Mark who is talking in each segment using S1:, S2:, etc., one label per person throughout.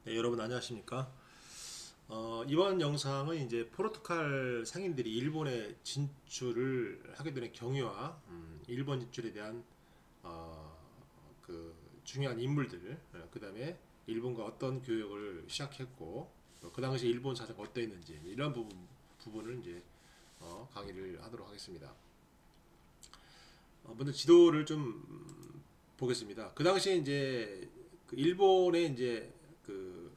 S1: 네, 여러분 안녕하십니까? 이번 영상은 이제 포르투갈 상인들이 일본에 진출을 하게 되는 경위와 일본 진출에 대한 어, 그 중요한 인물들, 그 다음에 일본과 어떤 교역을 시작했고, 그 당시 일본 사회가 어떠했는지 이런 부분을 이제 강의를 하도록 하겠습니다. 먼저 지도를 좀 보겠습니다. 그 당시에 이제 그 일본의 이제 그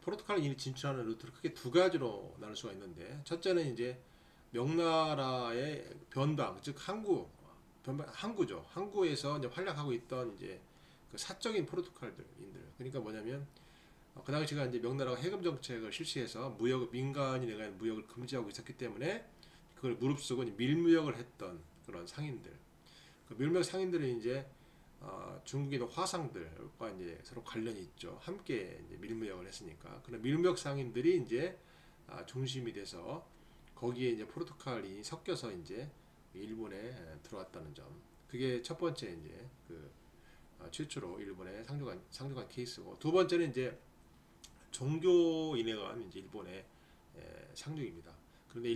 S1: 포르투갈이 진출하는 루트를 크게 두 가지로 나눌 수가 있는데, 첫째는 이제 명나라의 변방, 즉 항구죠. 항구에서 이제 활약하고 있던 이제 그 사적인 포르투갈인들. 그러니까 뭐냐면 그 당시가 이제 명나라가 해금 정책을 실시해서 민간이 내가 무역을 금지하고 있었기 때문에 그걸 무릅쓰고 밀무역을 했던 그런 상인들. 그 밀무역 상인들은 이제 중국의 화상들과 이제 서로 관련이 있죠. 함께 이제 밀무역을 했으니까. 그런 밀무역 상인들이 이제 중심이 돼서 거기에 이제 포르투갈이 섞여서 이제 일본에 들어왔다는 점. 그게 첫 번째 이제 최초로 일본에 상륙한 케이스고, 두 번째는 이제 종교인에 의한 이제 일본의 상륙입니다. 그런데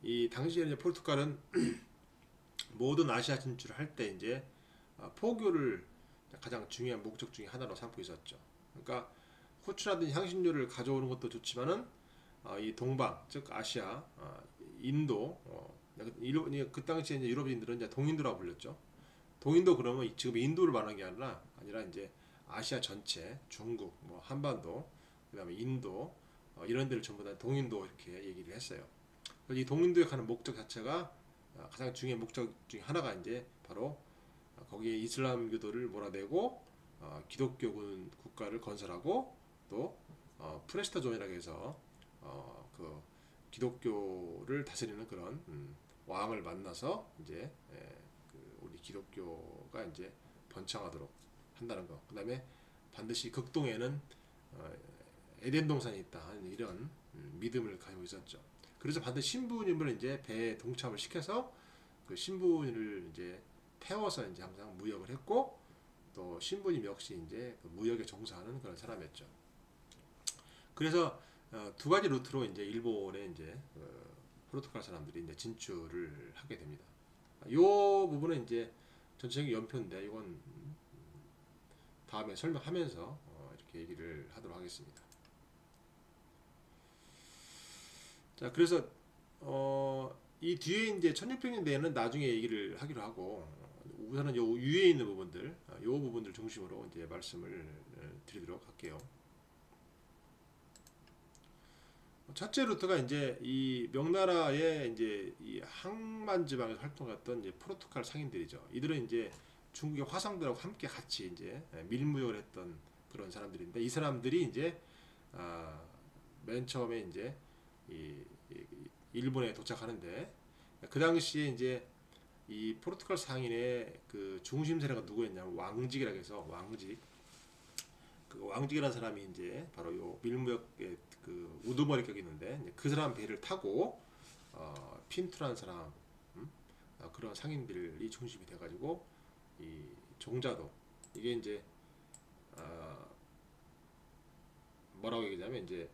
S1: 이 당시에 이제 포르투갈은 모든 아시아 진출을 할 때 이제 포교를 가장 중요한 목적 중에 하나로 삼고 있었죠. 그러니까 후추라든지 향신료를 가져오는 것도 좋지만은 이 동방, 즉 아시아, 인도, 그 당시에 이제 유럽인들은 이제 동인도라고 불렸죠. 동인도 그러면 지금 인도를 말하는 게 아니라 이제 아시아 전체, 중국, 뭐 한반도, 그다음에 인도 이런 데를 전부 다 동인도 이렇게 얘기를 했어요. 그래서 이 동인도에 가는 목적 자체가 가장 중요한 목적 중에 하나가 이제 바로 거기에 이슬람교도를 몰아내고 기독교군 국가를 건설하고 또 프레스타존이라고 해서 그 기독교를 다스리는 그런 왕을 만나서 이제 우리 기독교가 이제 번창하도록 한다는 거. 그다음에 반드시 극동에는 어, 에덴 동산이 있다 하는 이런 믿음을 가지고 있었죠. 그래서 반드시 신부님을 이제 배에 동참을 시켜서 그 신부를 이제 태워서 이제 항상 무역을 했고, 또 신부님 역시 이제 그 무역에 종사하는 그런 사람이었죠. 그래서 두 가지 루트로 이제 일본에 이제 포르투갈 사람들이 이제 진출을 하게 됩니다. 이 부분은 이제 전체적인 연표인데 이건 다음에 설명하면서 이렇게 얘기를 하도록 하겠습니다. 자, 그래서 이 뒤에 이제 1600년대에는 나중에 얘기를 하기로 하고, 우선은 요 위에 있는 부분들, 요 부분들 중심으로 이제 말씀을 드리도록 할게요. 첫째 루트가 이제 이 명나라의 이제 이 항만 지방에서 활동했던 이제 포르투갈 상인들이죠. 이들은 이제 중국의 화상들하고 함께 같이 이제 밀무역을 했던 그런 사람들인데, 이 사람들이 이제 아, 맨 처음에 이제 이 일본에 도착하는데, 그 당시에 이제 이 포르투갈 상인의 그 중심 세력가 누구였냐면 왕직이라고 해서 그 왕직이라는 사람이 이제 바로 요 밀무역의 그 우두머리격이 있는데, 그 사람 배를 타고 핀투라는 사람, 그런 상인들이 중심이 돼가지고 이 종자도, 이게 이제 어, 뭐라고 얘기하냐면 이제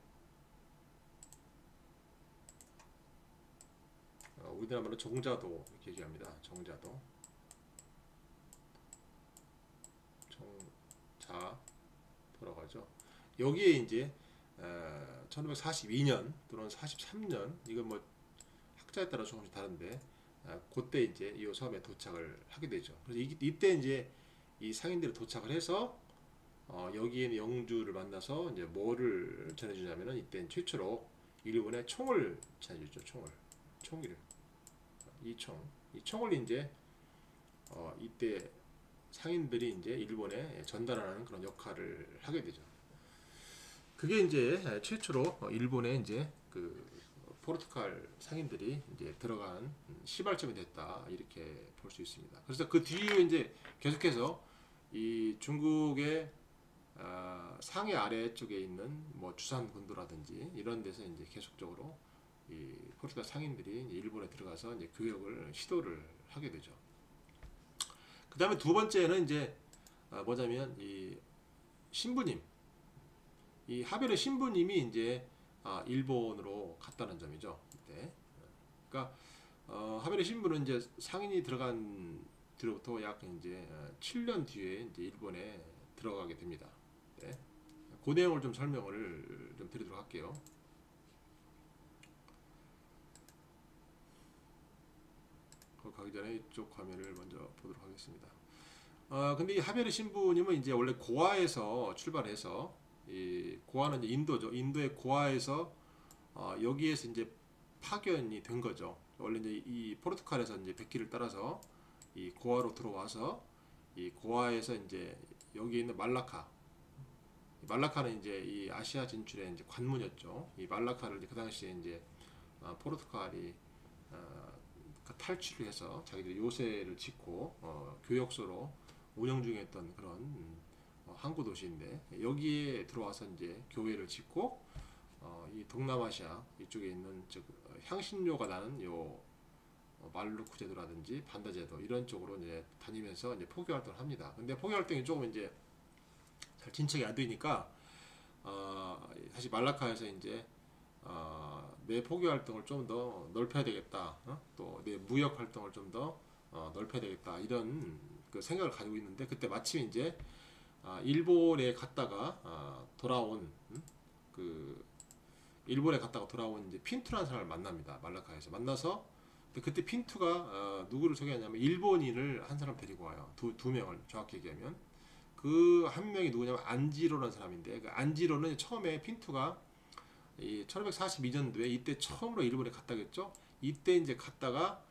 S1: 우리나라 말로 종자도 이렇게 얘기합니다. 종자도, 종자도라고 하죠. 여기에 이제 1542년 또는 43년, 이건 뭐 학자에 따라 조금씩 다른데, 그때 이제 이 섬에 도착을 하게 되죠. 그래서 이때 이제 이 상인들이 도착을 해서 여기에 있는 영주를 만나서 이제 뭐를 전해주냐면은, 이때 최초로 일본에 총을 전해주죠. 총기를, 이 총을 이제 이때 상인들이 이제 일본에 전달하는 그런 역할을 하게 되죠. 그게 이제 최초로 일본에 이제 그 포르투갈 상인들이 이제 들어간 시발점이 됐다, 이렇게 볼 수 있습니다. 그래서 그 뒤에 이제 계속해서 이 중국의 상해 아래쪽에 있는 뭐 주산 군도라든지 이런 데서 이제 계속적으로 이 포르투갈 상인들이 이제 일본에 들어가서 이제 교역을 시도를 하게 되죠. 그 다음에 두 번째는 이제 뭐냐면 이 신부님, 이 하베르 신부님이 이제 일본으로 갔다는 점이죠. 이때. 그러니까 하베르 신부는 이제 상인이 들어간 뒤로부터 약 이제 7년 뒤에 이제 일본에 들어가게 됩니다. 네. 그 내용을 좀 설명을 좀 드리도록 할게요. 가기 전에 이쪽 화면을 먼저 보도록 하겠습니다. 근데 이 하베르 신부님은 이제 원래 고아에서 출발해서, 이 고아는 이제 인도죠. 인도의 고아에서 여기에서 이제 파견이 된 거죠. 원래 이제 이 포르투갈에서 이제 백기를 따라서 이 고아로 들어와서 이 고아에서 이제 여기 있는 말라카는 이제 이 아시아 진출의 이제 관문이었죠. 이 말라카를 이제 그 당시에 이제 포르투갈이 탈취를 해서 자기들이 요새를 짓고 교역소로 운영 중이었던 그런 항구 도시인데, 여기에 들어와서 이제 교회를 짓고 이 동남아시아 이쪽에 있는 즉 향신료가 나는 요 말루크 제도라든지 반다 제도 이런 쪽으로 이제 다니면서 이제 포교 활동을 합니다. 근데 포교 활동이 조금 이제 잘 진척이 안 되니까 사실 말라카에서 이제 내 포교 활동을 좀 더 넓혀야 되겠다, 또 내 무역 활동을 좀 더 넓혀야 되겠다, 이런 그 생각을 가지고 있는데, 그때 마침 이제 일본에 갔다가 돌아온 그 일본에 갔다가 돌아온 이제 핀투라는 사람을 만납니다. 말라카에서 만나서. 그때 핀투가 누구를 소개하냐면 일본인을 한 사람 데리고 와요. 두 명을 정확히 얘기하면 그 한 명이 누구냐면 안지로라는 사람인데, 그 안지로는 처음에 핀투가 이 1542년도에 이때 처음으로 일본에 갔다겠죠. 이때 이제 갔다가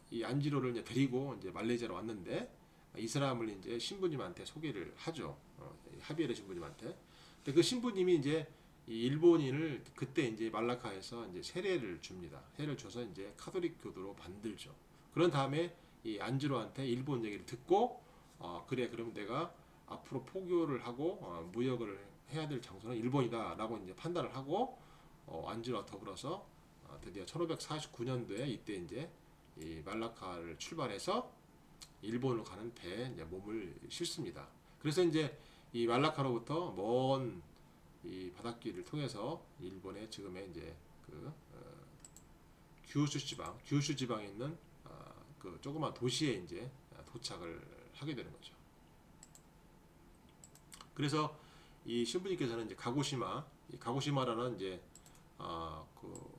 S1: 이 안지로를 이제 데리고 이제 말레이시아로 왔는데, 이 사람을 이제 신부님한테 소개를 하죠. 하비에르 신부님한테. 근데 그 신부님이 이제 이 일본인을 그때 이제 말라카에서 이제 세례를 줍니다. 세례를 줘서 이제 카톨릭 교도로 만들죠. 그런 다음에 이 안지로한테 일본 얘기를 듣고 그래, 그러면 내가 앞으로 포교를 하고 무역을 해야 될 장소는 일본이다라고 이제 판단을 하고 안지로와 더불어서 드디어 1549년도에 이때 이제 이 말라카를 출발해서 일본으로 가는 배에 이제 몸을 싣습니다. 그래서 이제 이 말라카로부터 먼 이 바닷길을 통해서 일본의 지금의 이제 그 규슈 지방에 있는 그 조그만 도시에 이제 도착을 하게 되는 거죠. 그래서 이 신부님께서는 이제 가고시마라는 이제 그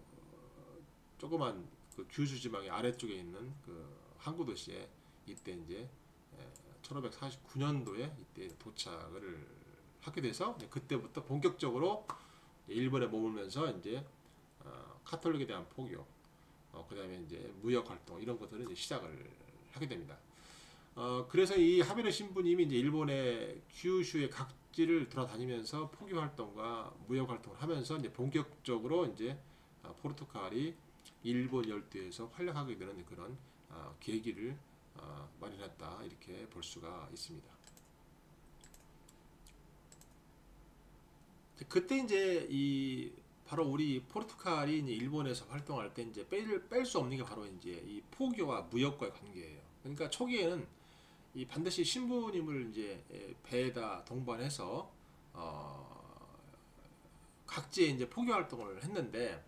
S1: 조그만 그 규슈 지방의 아래쪽에 있는 그 항구 도시에 이때 이제 1549년도에 이때 도착을 하게 돼서 그때부터 본격적으로 일본에 머물면서 이제 카톨릭에 대한 포교, 그다음에 이제 무역 활동 이런 것들을 이제 시작을 하게 됩니다. 그래서 이 하베르 신부님이 이제 일본의 규슈의 각지를 돌아다니면서 포교 활동과 무역 활동을 하면서 이제 본격적으로 이제 포르투갈이 일본 열도에서 활약하게 되는 그런 계기를 마련했다, 이렇게 볼 수가 있습니다. 그때 이제 이 바로 우리 포르투갈이 이제 일본에서 활동할 때 이제 뺄 수 없는 게 바로 이제 이 포교와 무역과의 관계예요. 그러니까 초기에는 이 반드시 신부님을 이제 배에다 동반해서 각지에 이제 포교 활동을 했는데,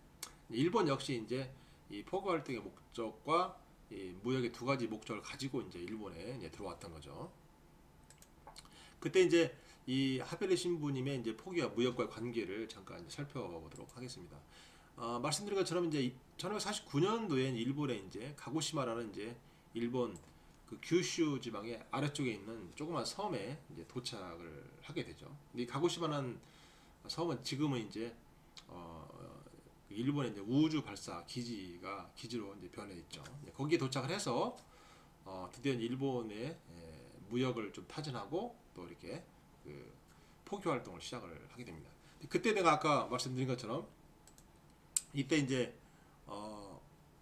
S1: 일본 역시 이제 이 포교 활동의 목적과 이 무역의 두 가지 목적을 가지고 이제 일본에 이제 들어왔던 거죠. 그때 이제 이 하베르 신부님의 이제 포교와 무역과의 관계를 잠깐 이제 살펴보도록 하겠습니다. 말씀드린 것처럼 이제 1549년도에 일본에 이제 가고시마라는 이제 일본 그 규슈 지방의 아래쪽에 있는 조그만 섬에 이제 도착을 하게 되죠. 근데 이 가고시마라는 섬은 지금은 이제 일본의 이제 우주 발사 기지로 이제 변해 있죠. 거기에 도착을 해서 드디어 일본의 무역을 좀 타진하고 또 이렇게 그 포교 활동을 시작을 하게 됩니다. 그때 내가 아까 말씀드린 것처럼 이때 이제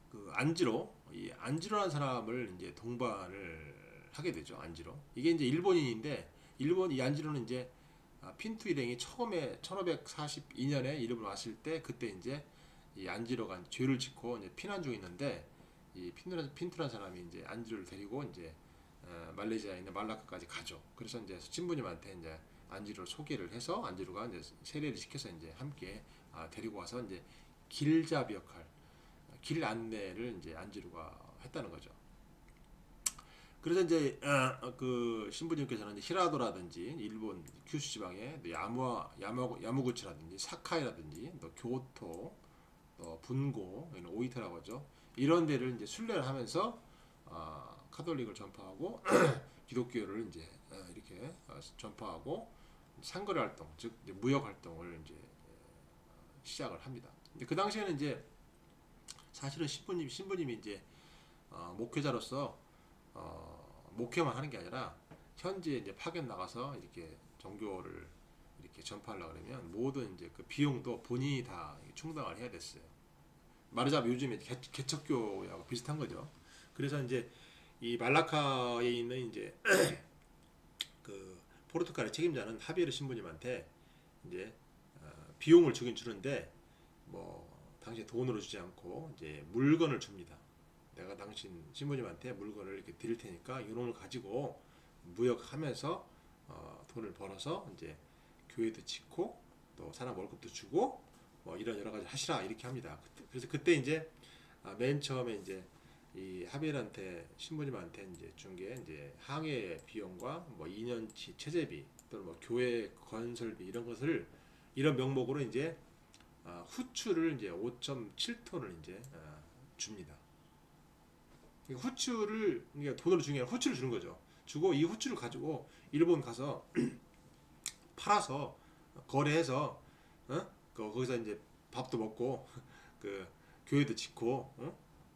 S1: 그 안지로라는 사람을 이제 동반을 하게 되죠. 안지로. 이게 이제 일본인인데, 이 안지로는 이제 핀투 일행이 처음에 1542년에 일본 왔을 때 그때 이제 이 안지로가 죄를 짓고 이제 피난 중에 있는데, 이 핀투라는 사람이 이제 안지로를 데리고 이제 말레이시아에 있는 말라카까지 가죠. 그래서 이제 신부님한테 이제 안지루를 소개를 해서 안지루가 이제 세례를 시켜서 이제 함께 데리고 와서 이제 길잡이 역할, 길 안내를 이제 안지루가 했다는 거죠. 그래서 이제 그 신부님께서는 히라도라든지 일본 큐슈 지방의 야마구치라든지 사카이라든지 또 교토, 또 분고, 오이타라고 하죠. 이런 데를 이제 순례를 하면서 카톨릭을 전파하고 기독교를 이제 이렇게 전파하고 상거래 활동, 즉 이제 무역 활동을 이제 시작을 합니다. 근데 그 당시에는 이제 사실은 신부님이 이제 목회자로서 목회만 하는 게 아니라 현지에 이제 파견 나가서 이렇게 종교를 이렇게 전파하려고 그러면 모든 이제 그 비용도 본인이 다 충당을 해야 됐어요. 말하자면 요즘에 개척교하고 비슷한 거죠. 그래서 이제 이 말라카에 있는 이제 그 포르투갈의 책임자는 하비에르 신부님한테 이제 비용을 주긴 주는데 뭐 당시에 돈으로 주지 않고 이제 물건을 줍니다. 내가 당신 신부님한테 물건을 이렇게 드릴 테니까 이놈을 가지고 무역하면서 돈을 벌어서 이제 교회도 짓고 또 사람 월급도 주고 뭐 이런 여러 가지 하시라 이렇게 합니다. 그래서 그때 이제 맨 처음에 이제 이 하비엘한테 신부님한테 이제 준 게 이제 항해 비용과 뭐 2년치 체재비 또는 뭐 교회 건설비 이런 것을 이런 명목으로 이제 후추를 이제 5.7톤을 이제 줍니다. 후추를 그러니까 돈으로 주는 게 아니라 후추를 주는 거죠. 주고 이 후추를 가지고 일본 가서 팔아서 거래해서 거기서 이제 밥도 먹고 그 교회도 짓고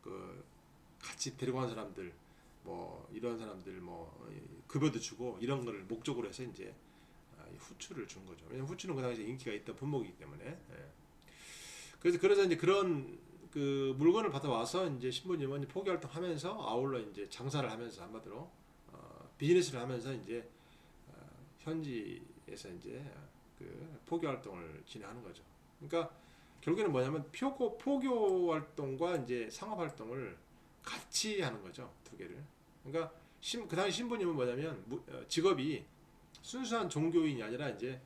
S1: 그 같이 데리고 간 사람들 뭐 이런 사람들 뭐 급여도 주고 이런 거를 목적으로 해서 이제 후추를 준 거죠. 왜냐면 후추는 그 당시에 인기가 있던 품목이기 때문에. 예. 그래서 이제 그런 그 물건을 받아와서 이제 신부님은 이제 포교 활동하면서 아울러 이제 장사를 하면서 한마디로 비즈니스를 하면서 이제 현지에서 이제 그 포교 활동을 진행하는 거죠. 그러니까 결국에는 뭐냐면 포교 활동과 이제 상업 활동을 같이 하는 거죠. 두 개를. 그러니까 그 당시 신부님은 뭐냐면 직업이 순수한 종교인이 아니라 이제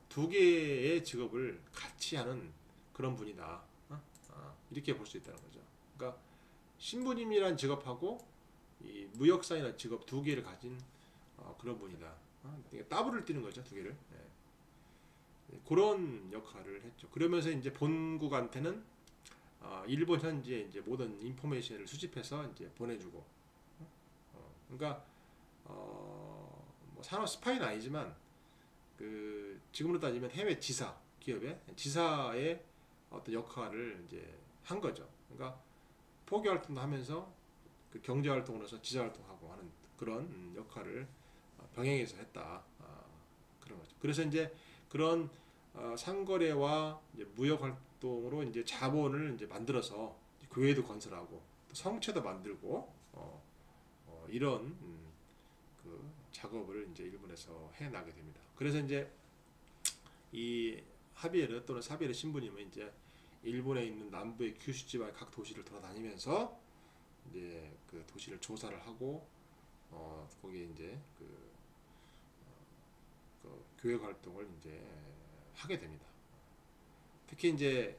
S1: 두 개의 직업을 같이 하는 그런 분이다. 이렇게 볼 수 있다는 거죠. 그러니까 신부님이란 직업하고 이 무역사이라는 직업 두 개를 가진 그런 분이다. 그러니까 따블을 띄는 거죠, 두 개를. 네. 그런 역할을 했죠. 그러면서 이제 본국한테는 일본 현지에 이제 모든 인포메이션을 수집해서 이제 보내주고. 그러니까 뭐 산업 스파이는 아니지만 그 지금으로 따지면 해외 지사 기업의 지사의 어떤 역할을 이제 한 거죠. 그러니까 포교 활동도 하면서 그 경제 활동으로서 지사 활동하고 하는 그런 역할을 병행해서 했다. 그런 거죠. 그래서 이제 그런 상거래와 이제 무역 활동으로 이제 자본을 이제 만들어서 교회도 건설하고 또 성체도 만들고 이런 그 작업을 이제 일본에서 해 나게 됩니다. 그래서 이제 이 하비에르 또는 사비에르 신부님은 이제 일본에 있는 남부의 규슈 지방의 각 도시를 돌아다니면서 이제 그 도시를 조사를 하고 거기에 이제 그 교육 활동을 이제 하게 됩니다. 특히 이제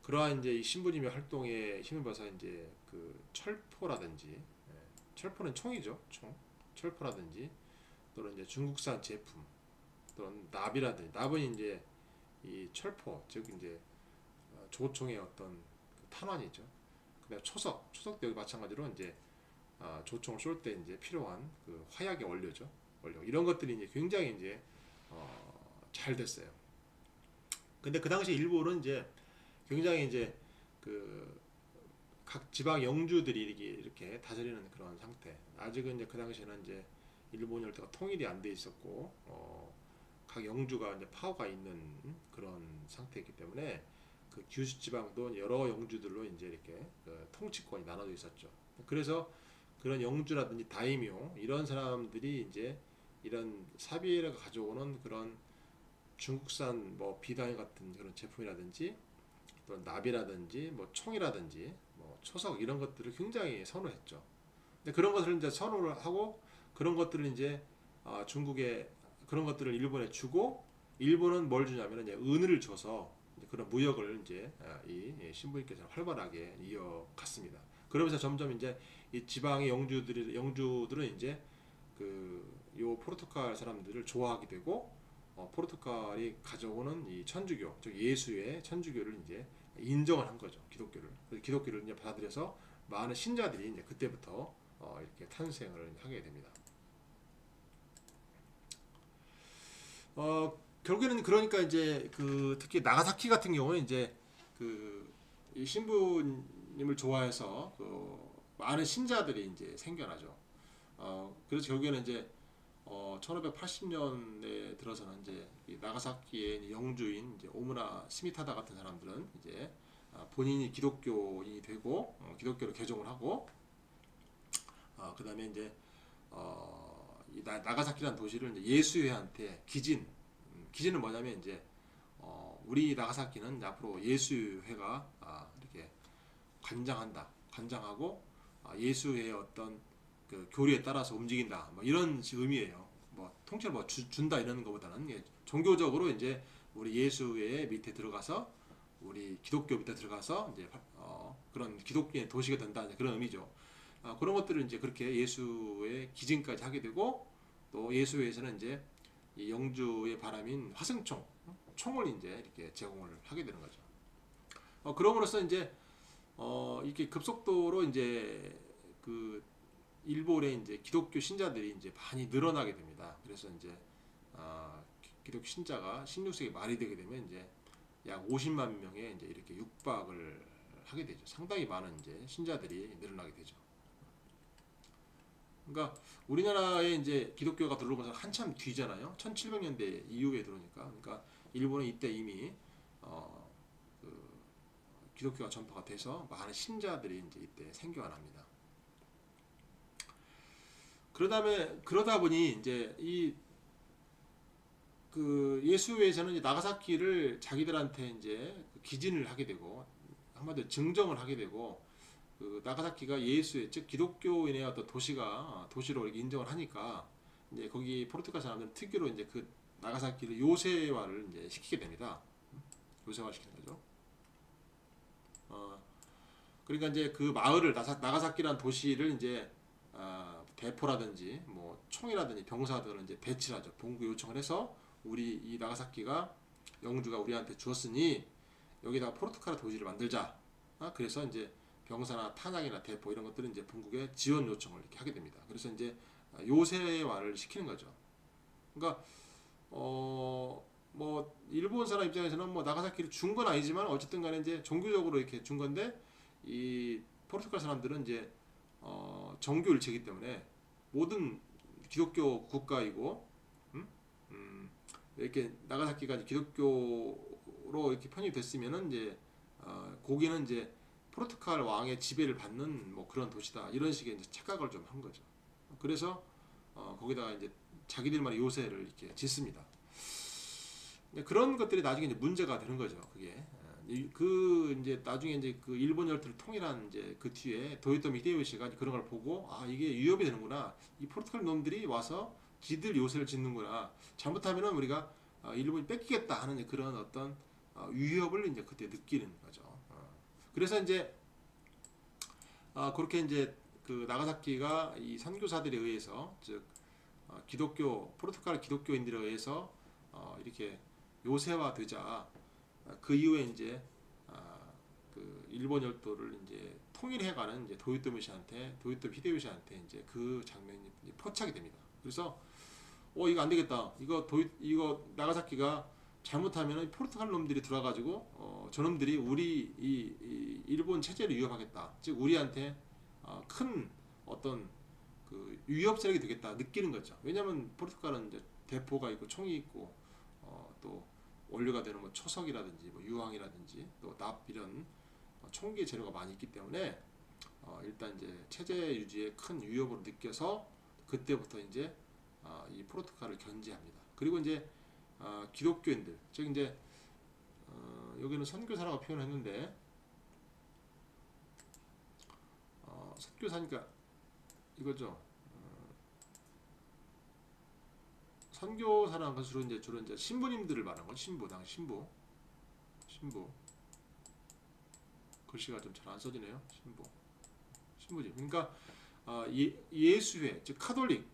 S1: 그러한 이제 이 신부님의 활동에 힘을 봐서 이제 그 철포라든지 철포는 총이죠, 총. 철포라든지 또는 이제 중국산 제품 또는 납이라든지 납은 이제 이 철포 즉 이제 조총의 어떤 그 탄환이죠. 그다음 초석도 여기 마찬가지로 이제 조총을 쏠 때 이제 필요한 그 화약의 원료죠. 원료 이런 것들이 이제 굉장히 이제 잘 됐어요. 근데 그 당시 일본은 이제 굉장히 이제 그 각 지방 영주들이 이렇게 다스리는 그런 상태. 아직은 이제 그 당시에는 이제 일본 열도가 통일이 안 돼 있었고 각 영주가 이제 파워가 있는 그런 상태이기 때문에 그 규슈 지방도 여러 영주들로 이제 이렇게 그 통치권이 나눠져 있었죠. 그래서 그런 영주라든지 다이묘 이런 사람들이 이제 이런 사비에르가 가져오는 그런 중국산 뭐 비단이 같은 그런 제품이라든지 또 납이라든지 뭐 총이라든지 뭐 초석 이런 것들을 굉장히 선호했죠. 근데 그런 것을 이제 선호를 하고 그런 것들을 이제 중국의 그런 것들을 일본에 주고 일본은 뭘 주냐면 이제 은을 줘서 이제 그런 무역을 이제 이 신부님께서 활발하게 이어갔습니다. 그러면서 점점 이제 이 지방의 영주들은 이제 그 요 포르투갈 사람들을 좋아하게 되고 포르투갈이 가져오는 이 천주교, 즉 예수의 천주교를 이제 인정을 한 거죠. 기독교를. 그래서 기독교를 이제 받아들여서 많은 신자들이 이제 그때부터 이렇게 탄생을 하게 됩니다. 결국에는 그러니까 이제 그 특히 나가사키 같은 경우는 이제 그 이 신부님을 좋아해서 그 많은 신자들이 이제 생겨나죠. 그래서 결국에는 이제 1580년에 들어서는 이제 이 나가사키의 영주인 이제 오무라 스미타다 같은 사람들은 이제 본인이 기독교인이 되고 기독교를 개종을 하고 그 다음에 이제 이 나가사키라는 도시를 이제 예수회한테 기진은 뭐냐면 이제 우리 나가사키는 앞으로 예수회가 이렇게 관장하고 예수회의 어떤 그 교리에 따라서 움직인다 뭐 이런 의미예요. 뭐 통째로 뭐 준다 이런 것보다는 종교적으로 이제 우리 예수회 밑에 들어가서 우리 기독교 밑에 들어가서 이제 그런 기독교의 도시가 된다 그런 의미죠. 그런 것들을 이제 그렇게 예수의 기진까지 하게 되고 또 예수회에서는 이제 이 영주의 바람인 총을 이제 이렇게 제공을 하게 되는 거죠. 그럼으로써 이제 이렇게 급속도로 이제 그 일본의 이제 기독교 신자들이 이제 많이 늘어나게 됩니다. 그래서 이제 기독교 신자가 16세기 말이 되게 되면 이제 약 50만 명에 이제 이렇게 육박을 하게 되죠. 상당히 많은 이제 신자들이 늘어나게 되죠. 그러니까 우리나라에 이제 기독교가 들어온 것은 한참 뒤잖아요. 1700년대 이후에 들어오니까. 그러니까 일본은 이때 이미 그 기독교가 전파가 돼서 많은 신자들이 이제 이때 생겨납니다. 그러다 보니 이제 이 그 예수회에서는 이제 나가사키를 자기들한테 이제 기진을 하게 되고 한마디로 증정을 하게 되고 그 나가사키가 예수의 즉 기독교인의 어떤 도시로 이렇게 인정을 하니까 이제 거기 포르투갈 사람들은 특유로 이제 그 나가사키를 요새화를 이제 시키게 됩니다. 요새화 시키는 거죠. 그러니까 이제 그 마을을 나가사키라는 도시를 이제 대포라든지 뭐 총이라든지 병사들을 이제 배치를 하죠. 본부 요청을 해서 우리 이 나가사키가 영주가 우리한테 주었으니 여기다가 포르투갈 도시를 만들자. 그래서 이제 병사나 탄약이나 대포 이런 것들은 이제 본국에 지원 요청을 이렇게 하게 됩니다. 그래서 이제 요새화를 시키는 거죠. 그러니까 뭐 일본 사람 입장에서는 뭐 나가사키를 준 건 아니지만 어쨌든 간에 이제 종교적으로 이렇게 준 건데 이 포르투갈 사람들은 이제 정교 일체이기 때문에 모든 기독교 국가이고 이렇게 나가사키가 이제 기독교로 이렇게 편입됐으면은 이제 거기는 이제 포르투갈 왕의 지배를 받는 뭐 그런 도시다 이런 식의 이제 착각을 좀 한 거죠. 그래서 거기다가 이제 자기들만의 요새를 이렇게 짓습니다. 그런 것들이 나중에 이제 문제가 되는 거죠. 그게 그 이제 나중에 이제 그 일본 열도를 통일한 이제 그 뒤에 도요토미 히데요시가 그런 걸 보고 이게 위협이 되는구나. 이 포르투갈 놈들이 와서 지들 요새를 짓는구나. 잘못하면은 우리가 일본이 뺏기겠다 하는 그런 어떤 위협을 이제 그때 느끼는 거죠. 그래서 이제 그렇게 이제 그 나가사키가 이 선교사들에 의해서 즉 포르투갈 기독교인들에 의해서 이렇게 요새화되자 그 이후에 이제 그 일본 열도를 이제 통일해가는 이제 도요토미 히데요시한테 이제 그 장면이 이제 포착이 됩니다. 그래서 이거 안 되겠다. 이거 나가사키가 잘못하면 포르투갈 놈들이 들어와가지고 저놈들이 우리 이 일본 체제를 위협하겠다. 즉 우리한테 큰 어떤 그 위협 세력이 되겠다 느끼는 거죠. 왜냐하면 포르투갈은 이제 대포가 있고 총이 있고 또 원료가 되는 뭐 초석이라든지 뭐 유황이라든지 또 납 이런 총기 재료가 많이 있기 때문에 일단 이제 체제 유지에 큰 위협으로 느껴서 그때부터 이제 이 포르투갈을 견제합니다. 그리고 이제 기독교인들 즉 이제 여기는 선교사라고 표현했는데 선교사니까 이거죠. 선교사라는 것은 주로 이제 신부님들을 말하는 거죠. 신부. 글씨가 좀 잘 안 써지네요. 신부지. 그러니까 예수회, 즉 카톨릭,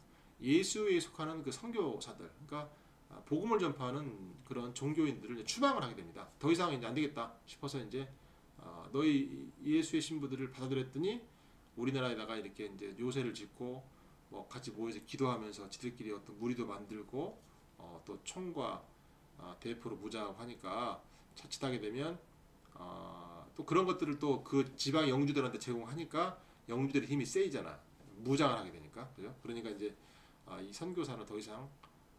S1: 예수회에 속하는 그 선교사들, 그러니까 복음을 전파하는 그런 종교인들을 이제 추방을 하게 됩니다. 더 이상 이제 안 되겠다 싶어서 이제 너희 예수의 신부들을 받아들였더니 우리나라에다가 이렇게 이제 요새를 짓고 뭐 같이 모여서 기도하면서 지들끼리 어떤 무리도 만들고 또 총과 대포로 무장하니까 자칫하게 되면 또 그런 것들을 또 그 지방 영주들한테 제공하니까 영주들의 힘이 세이잖아. 무장을 하게 되니까. 그죠? 그러니까 이제 이 선교사는 더 이상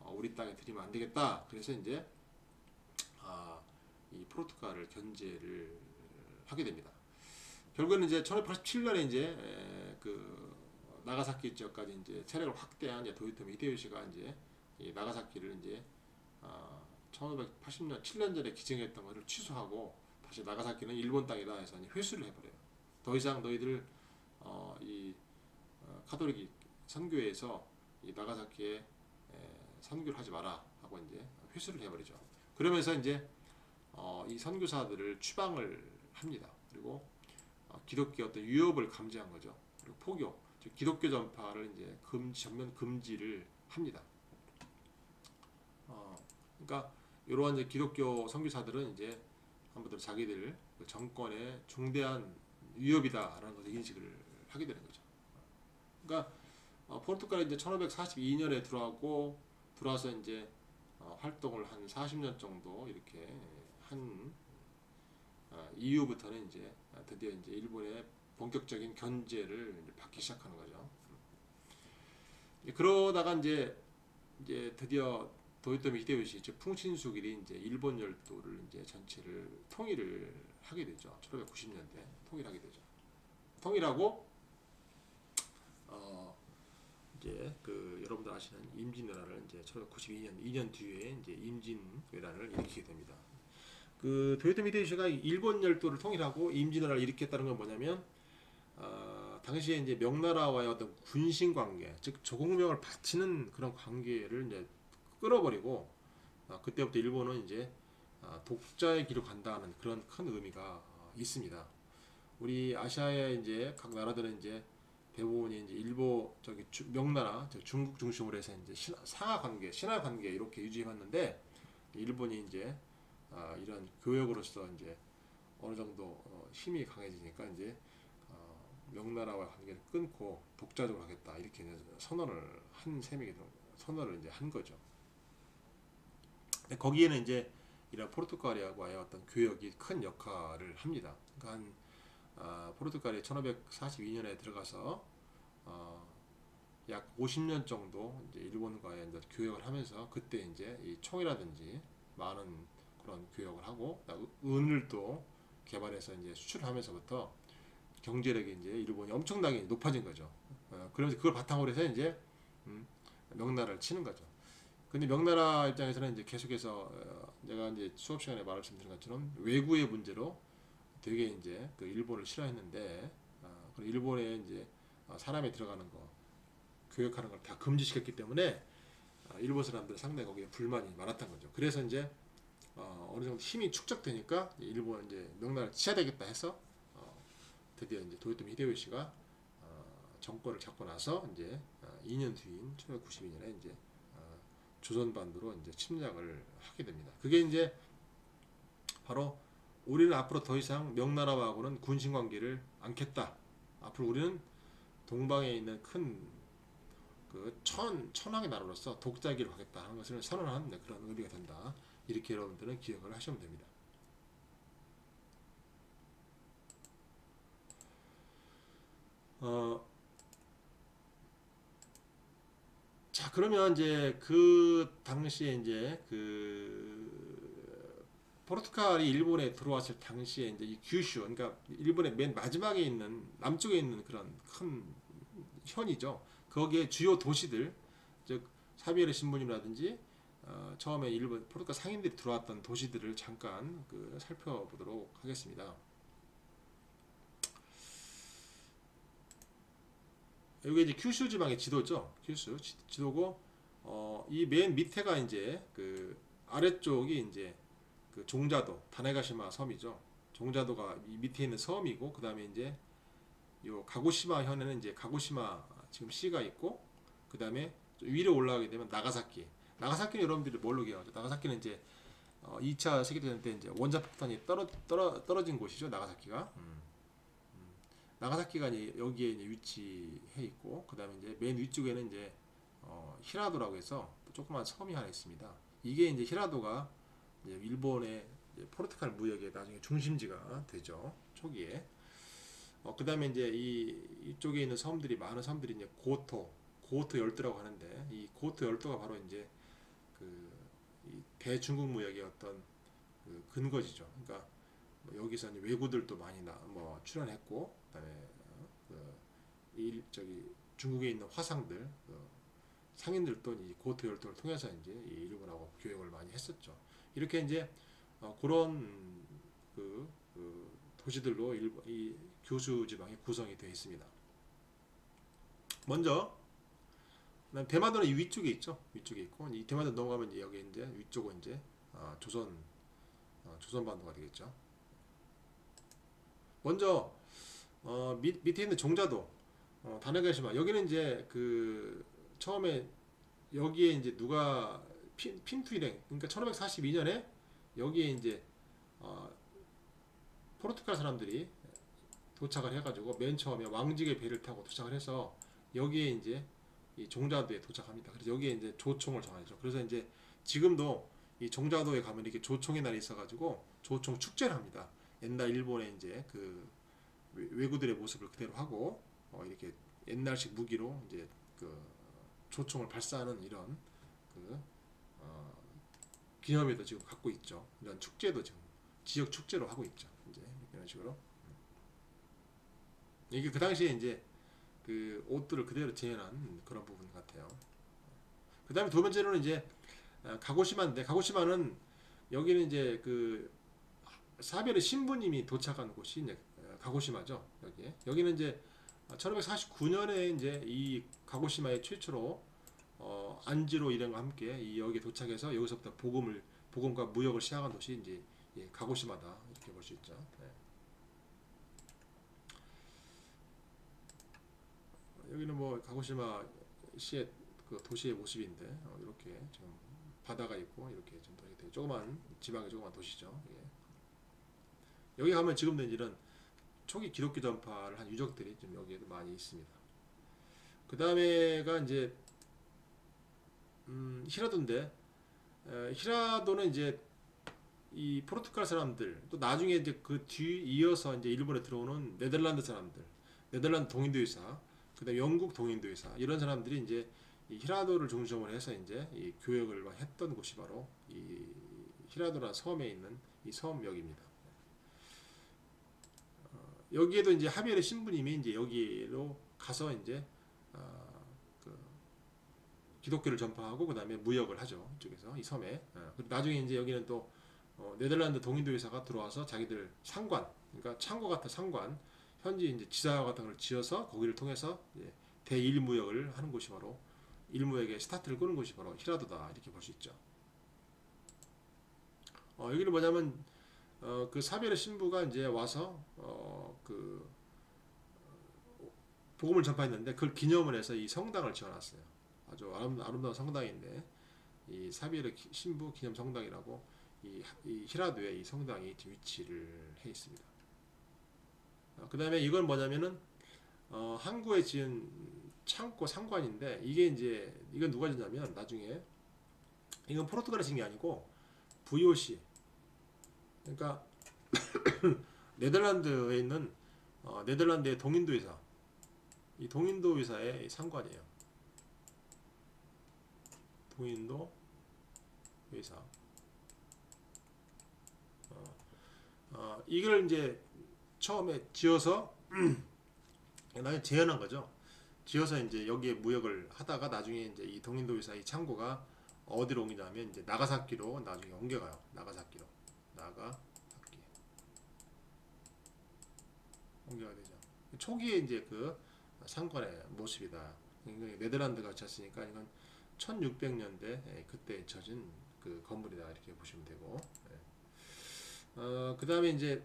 S1: 우리 땅에 들이면 안 되겠다. 그래서 이제 이 포르투갈을 견제를 하게 됩니다. 결국에는 이제 1587년에 이제 그 나가사키 지역까지 이제 세력을 확대한 이제 도요토미 히데요시가 이제 이 나가사키를 이제 1580년 7년 전에 기증했던 것을 취소하고 다시 나가사키는 일본 땅이다 해서 회수를 해버려요. 더 이상 너희들 이 카톨릭 선교회에서 이 나가사키에 선교를 하지 마라 하고 이제 회수를 해버리죠. 그러면서 이제 이 선교사들을 추방을 합니다. 그리고 기독교 어떤 유협을 감지한 거죠. 그리고 포교, 즉 기독교 전파를 이제 전면 금지를 합니다. 그러니까 이러한 이제 기독교 선교사들은 이제 한번들 자기들 그 정권의 중대한 위협이다라는 것을 인식을 하게 되는 거죠. 그러니까 포르투갈에 이제 1542년에 들어와서 이제 활동을 한 40년 정도 이렇게 한 이후부터는 이제 드디어 이제 일본의 본격적인 견제를 이제 받기 시작하는 거죠. 그러다가 이제 드디어 도요토미 히데요시 즉 풍신수길이 이제 일본 열도를 이제 전체를 통일을 하게 되죠. 1590년대 통일하게 되죠. 통일하고 이제 그 여러분들 아시는 임진왜란을 이제 1592년 2년 뒤에 이제 임진왜란을 일으키게 됩니다. 그 도요토미 히데요시가 일본 열도를 통일하고 임진왜란을 일으켰다는 건 뭐냐면 당시에 이제 명나라와의 어떤 군신 관계, 즉 조국명을 바치는 그런 관계를 이제 끌어버리고 그때부터 일본은 이제 독자의 길을 간다는 그런 큰 의미가 있습니다. 우리 아시아의 이제 각 나라들은 이제 대부분이 이제 명나라, 중국 중심으로 해서 이제 상하 관계, 신하 관계 이렇게 유지해왔는데 일본이 이제 이런 교역으로서 이제 어느 정도 힘이 강해지니까 이제 명나라와 관계를 끊고 독자적으로 하겠다 이렇게 선언을 한 셈이기 때문에 선언을 이제 한 거죠. 근데 거기에는 이제 이런 포르투갈과의 어떤 교역이 큰 역할을 합니다. 그러니까 포르투갈이 1542년에 들어가서 약 50년 정도 이제 일본과의 이제 교역을 하면서 그때 이제 이 총이라든지 많은 그런 교역을 하고 은을 또 개발해서 이제 수출하면서부터 경제력이 이제 일본이 엄청나게 높아진 거죠. 그러면서 그걸 바탕으로 해서 이제 명나라를 치는 거죠. 근데 명나라 입장에서는 이제 계속해서 내가 이제 수업 시간에 말씀드린 것처럼 외구의 문제로 되게 이제 그 일본을 싫어했는데 그리고 일본에 이제 사람이 들어가는 거 교역하는 걸 다 금지시켰기 때문에 일본 사람들 상당히 거기에 불만이 많았던 거죠. 그래서 이제 어느 정도 힘이 축적되니까 일본 이제 명나라를 치야 되겠다 해서 드디어 이제 도요토미 히데요시가 정권을 잡고 나서 이제 2년 뒤인 1592년에 이제 조선반도로 이제 침략을 하게 됩니다. 그게 이제 바로 우리는 앞으로 더 이상 명나라하고는 군신 관계를 않겠다. 앞으로 우리는 동방에 있는 큰 그 천황의 나라로서 독자기를 하겠다 하는 것을 선언한 그런 의미가 된다. 이렇게 여러분들은 기억을 하시면 됩니다. 자, 그러면 이제 그 당시에 이제 그 포르투갈이 일본에 들어왔을 당시에 이제 이 규슈, 그러니까 일본의 맨 마지막에 있는 남쪽에 있는 그런 큰 현이죠. 거기에 주요 도시들, 즉 사비에르 신부님이라든지 처음에 일본 포르투갈 상인들이 들어왔던 도시들을 잠깐 살펴보도록 하겠습니다. 여기 이제 큐슈 지방의 지도죠. 큐슈 지도고 이 맨 밑에가 이제 그 아래쪽이 이제 그 종자도 다네가시마 섬이죠. 종자도가 이 밑에 있는 섬이고, 그 다음에 이제 요 가고시마 현에는 이제 가고시마 지금 시가 있고, 그 다음에 위로 올라가게 되면 나가사키. 나가사키는 여러분들이 뭘로 기억하죠? 나가사키는 이제 2차 세계대전 때 이제 원자폭탄이 떨어진 곳이죠. 나가사키가. 나가사키가 이제 여기에 이제 위치해 있고, 그 다음에 이제 맨 위쪽에는 이제 히라도라고 해서 또 조그만 섬이 하나 있습니다. 이게 이제 히라도가 이제 일본의 이제 포르투갈 무역의 나중에 중심지가 되죠. 초기에. 그 다음에 이제 이쪽에 있는 섬들이, 많은 섬들이 이제 고토 열도라고 하는데, 이 고토 열도가 바로 이제 이 대중국 무역의 어떤 그 근거지죠. 그러니까 뭐 여기서 이제 외구들도 많이 뭐 출연했고, 그다음에 저기 중국에 있는 화상들, 상인들도 이 고토 열도를 통해서 이제 이 일본하고 교역을 많이 했었죠. 이렇게 이제 그런 그 도시들로 이 교수 지방이 구성이 되어 있습니다. 먼저 대마도는 이 위쪽에 있죠. 위쪽에 있고, 이 대마도 넘어가면 이제 여기 이제 위쪽은 이제 조선반도가 되겠죠. 먼저 밑에 있는 종자도 다네가시마, 여기는 이제 그 처음에 여기에 이제 누가 핀투 일행, 그러니까 1542년에 여기에 이제 포르투갈 사람들이 도착을 해가지고 맨 처음에 왕직의 배를 타고 도착을 해서 여기에 이제 이 종자도에 도착합니다. 그래서 여기에 이제 조총을 정하죠. 그래서 이제 지금도 이 종자도에 가면 이렇게 조총의 날이 있어가지고 조총 축제를 합니다. 옛날 일본의 이제 그 왜구들의 모습을 그대로 하고 이렇게 옛날식 무기로 이제 그 조총을 발사하는 이런 그 기념회도 지금 갖고 있죠. 이런 축제도 지금 지역 축제로 하고 있죠. 이제 이런 식으로. 이게 그 당시에 이제 그 옷들을 그대로 재현한 그런 부분 같아요. 그 다음에 두 번째로는 이제 가고시마인데, 가고시마는 여기는 이제 그 사별의 신부님이 도착한 곳이 이제 가고시마죠. 여기는 이제 1549년에 이제 이 가고시마에 최초로 안지로 일행과 함께 여기 도착해서 여기서부터 복음과 무역을 시작한 곳이 이제 가고시마다, 이렇게 볼 수 있죠. 네. 여기는 뭐 가고시마 시의 그 도시의 모습인데, 이렇게 지금 바다가 있고 이렇게 좀 되게 조그만 지방의 조그만 도시죠. 예. 여기 가면 지금도 이런 초기 기독교 전파를 한 유적들이 좀 여기에도 많이 있습니다. 그 다음에가 이제 히라도인데, 히라도는 이제 이 포르투갈 사람들, 또 나중에 이제 그 뒤 이어서 이제 일본에 들어오는 네덜란드 사람들, 네덜란드 동인도의사, 그다음 영국 동인도의사, 이런 사람들이 이제 이 히라도를 중심으로 해서 이제 이 교역을 했던 곳이 바로 이 히라도라는 섬에 있는 이 섬역입니다. 여기에도 이제 하비엘의 신부님이 이제 여기로 가서 이제 그 기독교를 전파하고 그 다음에 무역을 하죠. 이쪽에서 이 섬에. 그리고 나중에 이제 여기는 또 네덜란드 동인도회사가 들어와서 자기들 상관, 그러니까 창고 같은 상관, 현지 이제 지사 같은 걸 지어서 거기를 통해서 대일무역을 하는 곳이 바로, 일무역의 스타트를 끄는 곳이 바로 히라도다, 이렇게 볼 수 있죠. 여기는 뭐냐면 그 사별의 신부가 이제 와서 그 복음을 전파했는데, 그걸 기념을 해서 이 성당을 지어놨어요. 아주 아름다운 성당인데, 이 사별의 신부 기념 성당이라고 이 히라도에 이 성당이 위치를 해 있습니다. 그 다음에 이건 뭐냐면은 항구에 지은 창고 상관인데, 이게 이제 이건 누가 짓냐면, 나중에 이건 포르투갈이 지은 게 아니고 VOC, 그러니까 네덜란드에 있는 네덜란드의 동인도회사, 이 동인도회사의 상관이에요. 동인도 회사. 이걸 이제 처음에 지어서 나중에 재현한 거죠. 지어서 이제 여기에 무역을 하다가 나중에 이제 이 동인도회사 이 창고가 어디로 옮기냐면 이제 나가사키로 나중에 옮겨가요. 나가사키 옮겨가 되죠. 초기에 이제 그 상권의 모습이다. 네덜란드가 졌으니까 이건 1600년대 그때 쳐진 그 건물이다 이렇게 보시면 되고, 그 다음에 이제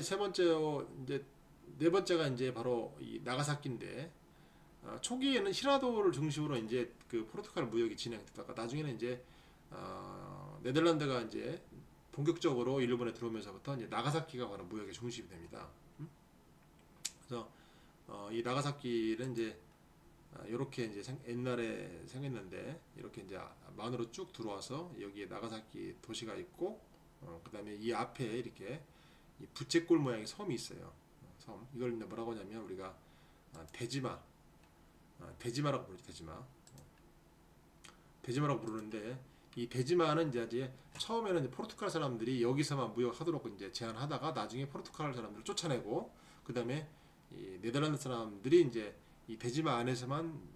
S1: 세 번째 이제 네 번째가 이제 바로 이 나가사키인데, 초기에는 히라도를 중심으로 이제 그 포르투갈 무역이 진행되다가 나중에는 이제 네덜란드가 이제 본격적으로 일본에 들어오면서부터 이제 나가사키가 바로 무역의 중심이 됩니다. 그래서 이 나가사키는 이제 이렇게 이제 옛날에 생겼는데 이렇게 이제 만으로 쭉 들어와서 여기에 나가사키 도시가 있고, 그 다음에 이 앞에 이렇게 이 부채꼴 모양의 섬이 있어요. 섬 이걸 이제 뭐라고 하냐면 우리가 대지마라고 부르죠. 대지마라고 부르는데, 이 대지마는 이제 처음에는 이제 포르투갈 사람들이 여기서만 무역하도록 이제 제한하다가 나중에 포르투갈 사람들을 쫓아내고, 그 다음에 이 네덜란드 사람들이 이제 이 대지마 안에서만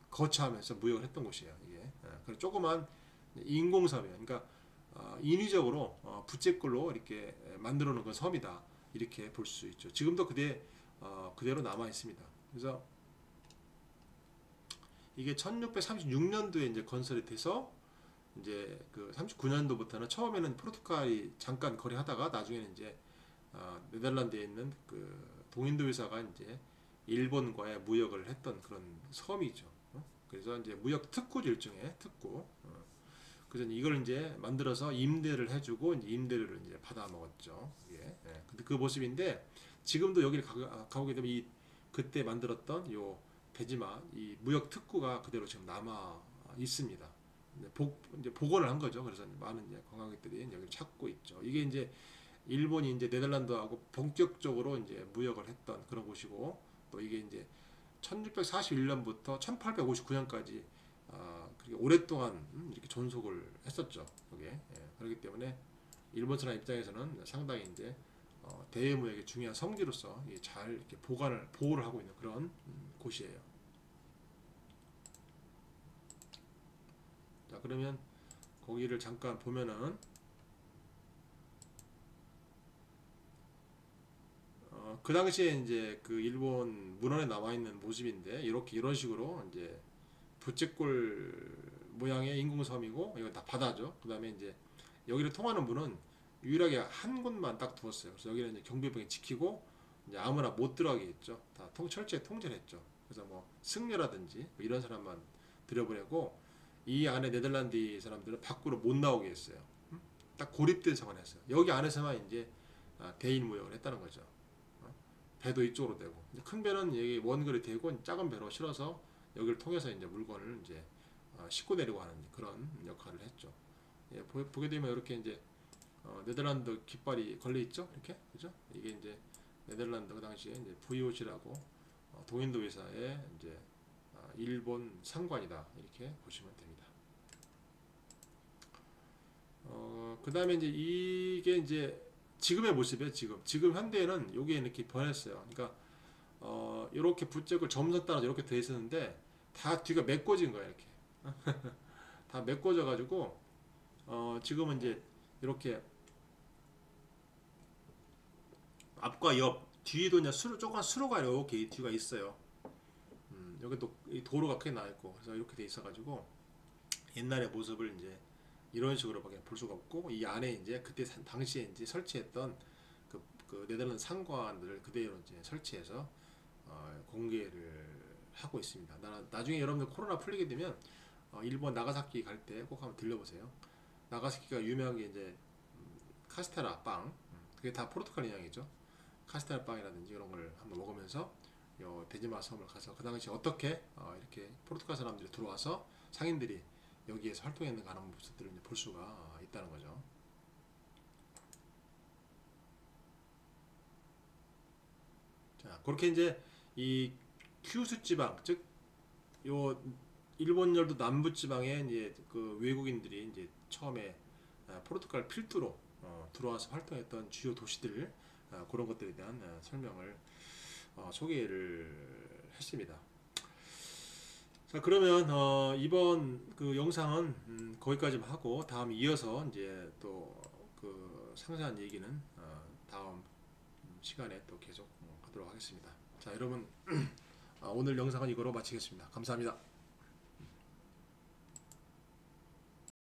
S1: 거처하면서 무역을 했던 곳이에요. 이게 그래서 조그만 인공섬이에요. 그러니까 인위적으로 부채꼴로 이렇게 만들어 놓은 건 섬이다 이렇게 볼 수 있죠. 지금도 그대로 남아 있습니다. 그래서 이게 1636년도에 이제 건설이 돼서 이제 그 39년도부터는 처음에는 포르투갈이 잠깐 거래하다가 나중에는 이제 네덜란드에 있는 그 동인도 회사가 이제 일본과의 무역을 했던 그런 섬이죠. 그래서 이제 무역 특구죠, 일종의 특구. 그래서 이걸 이제 만들어서 임대를 해주고 이제 임대료를 이제 받아 먹었죠. 예. 근데 그 모습인데 지금도 여기를 가보게 되면 이 그때 만들었던 요 대지마 이 무역 특구가 그대로 지금 남아 있습니다. 이제 복원을 한 거죠. 그래서 많은 이제 관광객들이 여기를 찾고 있죠. 이게 이제 일본이 이제 네덜란드하고 본격적으로 이제 무역을 했던 그런 곳이고, 또 이게 이제 1641년부터 1859년까지 그렇게 오랫동안 이렇게 존속을 했었죠. 그게 그렇기 때문에 일본 사람 입장에서는 상당히 이제 대외무역의 중요한 성지로서 잘 이렇게 보호를 하고 있는 그런 곳이에요. 자, 그러면 거기를 잠깐 보면은 그 당시에 이제 그 일본 문헌에 남아 있는 모습인데 이런 식으로 이제 부채꼴 모양의 인공섬이고 이건 다 바다죠. 그 다음에 이제 여기를 통하는 문은 유일하게 한 곳만 딱 두었어요. 그래서 여기는 이제 경비병이 지키고 이제 아무나 못 들어가게 했죠. 다 철저히 통제를 했죠. 그래서 뭐 승려라든지 뭐 이런 사람만 들여보내고 이 안에 네덜란드 사람들은 밖으로 못 나오게 했어요. 딱 고립된 상황이었어요. 여기 안에서만 이제 대인 무역을 했다는 거죠. 배도 이쪽으로 되고 큰 배는 여기 원거리 되고 작은 배로 실어서 여기를 통해서 이제 물건을 이제 싣고 내려고 하는 그런 역할을 했죠. 예, 보게 되면 이렇게 이제 네덜란드 깃발이 걸려 있죠. 이렇게 그죠? 이게 이제 네덜란드 그 당시에 이제 VOC라고 동인도 회사의 이제 일본 상관이다 이렇게 보시면 됩니다. 그 다음에 이제 이게 이제 지금의 모습이에요. 지금 현대에는 여기에 이렇게 변했어요. 그러니까 이렇게 부쩍을 점선 따라서 이렇게 돼 있었는데 다 뒤가 메꿔진 거예요. 이렇게 다 메꿔져 가지고 지금은 이제 이렇게 앞과 옆 뒤에도 이제 조그만 수로가 이렇게 뒤가 있어요. 여기 또 도로가 크게 나 있고 그래서 이렇게 돼 있어 가지고 옛날의 모습을 이제 이런 식으로밖에 볼 수가 없고, 이 안에 이제 그때 당시에 이제 설치했던 그 네덜란드 상관들을 그대로 이제 설치해서 공개를 하고 있습니다. 나중에 여러분들 코로나 풀리게 되면 일본 나가사키 갈 때 꼭 한번 들려보세요. 나가사키가 유명한 게 이제 카스테라 빵, 그게 다 포르투갈 인양이죠. 카스테라 빵이라든지 이런 걸 한번 먹으면서 요 대지마 섬을 가서 그 당시 어떻게 이렇게 포르투갈 사람들이 들어와서 상인들이 여기에서 활동했는 가는 모습들을 볼 수가 있다는 거죠. 자, 그렇게 이제 이 큐슈 지방, 즉 요 일본열도 남부 지방에 이제 그 외국인들이 이제 처음에 포르투갈 필두로 들어와서 활동했던 주요 도시들, 그런 것들에 대한 설명을 소개를 했습니다. 자, 그러면 이번 그 영상은 거기까지만 하고 다음 이어서 이제 또 그 상세한 얘기는 다음 시간에 또 계속 하도록 하겠습니다. 자, 여러분 오늘 영상은 이거로 마치겠습니다. 감사합니다.